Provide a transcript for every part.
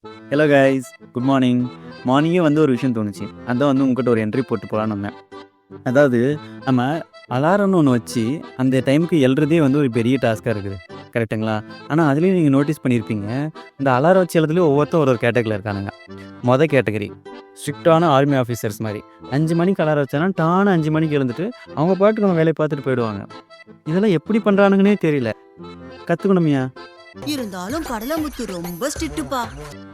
Hello guys, good morning. மார்னிங்கே வந்து ஒரு விஷயம் தோணுச்சு. அதான் வந்து உங்ககிட்ட ஒரு என்ட்ரி போட்டு போகலான்னு வந்தேன். அதாவது நம்ம அலாரம்னு ஒன்று வச்சு அந்த டைமுக்கு எழுறதே வந்து ஒரு பெரிய டாஸ்க்காக இருக்குது, கரெக்டுங்களா? ஆனால் அதுலேயும் நீங்கள் நோட்டீஸ் பண்ணியிருப்பீங்க, இந்த அலாரம் வச்சு எழுதுலேயும் ஒவ்வொருத்தரும் ஒரு கேட்டகரியில் இருக்கானுங்க. கேட்டகரி ஸ்ட்ரிக்டான ஆர்மி ஆஃபீஸர்ஸ் மாதிரி 5 மணிக்கு அலாரம் வச்சானா டான 5 மணிக்கு எழுந்துட்டு அவங்க பாட்டுக்கு அவங்க வேலையை பார்த்துட்டு போயிடுவாங்க. இதெல்லாம் எப்படி பண்ணுறானுங்கன்னே தெரியல. கற்றுக்கணுமையா. இருந்தாலும் கடலமுத்து ரொம்ப ஸ்ட்ரிக்ட்டுப்பா.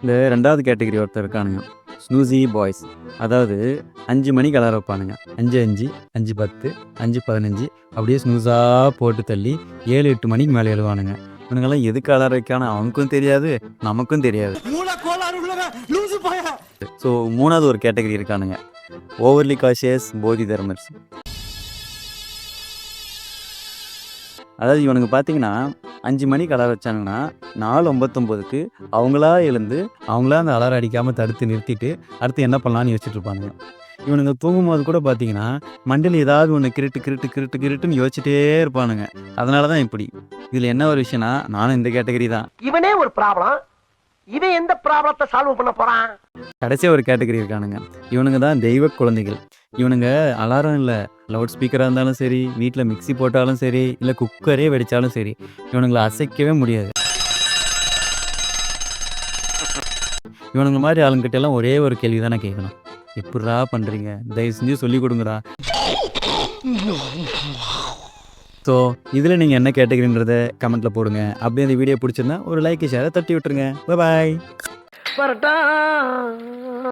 இந்த 2வது கேட்டகரி ஒருத்தர் இருக்கானுங்க, ஸ்னூசி பாய்ஸ். அதாவது 5 மணிக்கு அலாரம் வைப்பானுங்க. 5:05, 5:10, 5:15 அப்படியே ஸ்னூஸாக போட்டு தள்ளி 7-8 மணிக்கு மேலே எழுவானுங்க. இவனுங்கெல்லாம் எதுக்கு அலாரம் வைக்கானு அவனுக்கும் தெரியாது, நமக்கும் தெரியாது. ஸோ 3வது ஒரு கேட்டகரி இருக்கானுங்க, ஓவர்லி காஷியஸ் போதி தர்மர்ஸ். அதாவது இவனுங்க பார்த்தீங்கன்னா 5 மணிக்கு அலாரம் வச்சாங்கன்னா 4:59க்கு அவங்களா எழுந்து அவங்களா அந்த அலாரம் அடிக்காமல் தடுத்து நிறுத்திட்டு அடுத்து என்ன பண்ணலான்னு யோசிச்சுட்டு இருப்பானுங்க. இவனுங்க தூங்கும்போது கூட பார்த்தீங்கன்னா மண்டையில் ஏதாவது ஒன்று கிருட்டுன்னு யோசிச்சுட்டே இருப்பானுங்க. அதனால தான் இப்படி. இதில் என்ன ஒரு விஷயம்னா, நானும் இந்த கேட்டகரி தான். இவனே ஒரு ப்ராப்ளம், இவன் எந்த ப்ராப்ளத்தை சால்வ் பண்ண போறான்? கடைசியாக ஒரு கேட்டகரி இருக்கானுங்க, இவனுங்க தான் தெய்வ குழந்தைகள். இவனுங்க அலாரம் இல்லை, லவுட் ஸ்பீக்கராக இருந்தாலும் சரி, வீட்டில் மிக்சி போட்டாலும் சரி, இல்லை குக்கரே வெடித்தாலும் சரி, இவனுங்களை அசைக்கவே முடியாது. இவனுங்க மாதிரி ஆளுங்கிட்ட எல்லாம் ஒரே ஒரு கேள்வி தானே கேட்கணும், எப்படா பண்ணுறீங்க, தயவு செஞ்சு சொல்லிக் கொடுங்கடா. ஸோ இதில் நீங்கள் என்ன கேட்டகரின்றதை கமெண்ட்டில் போடுங்க. அப்படியே இந்த வீடியோ பிடிச்சிருந்தா ஒரு லைக் ஷேரை தட்டி விட்டுருங்க. பாய்.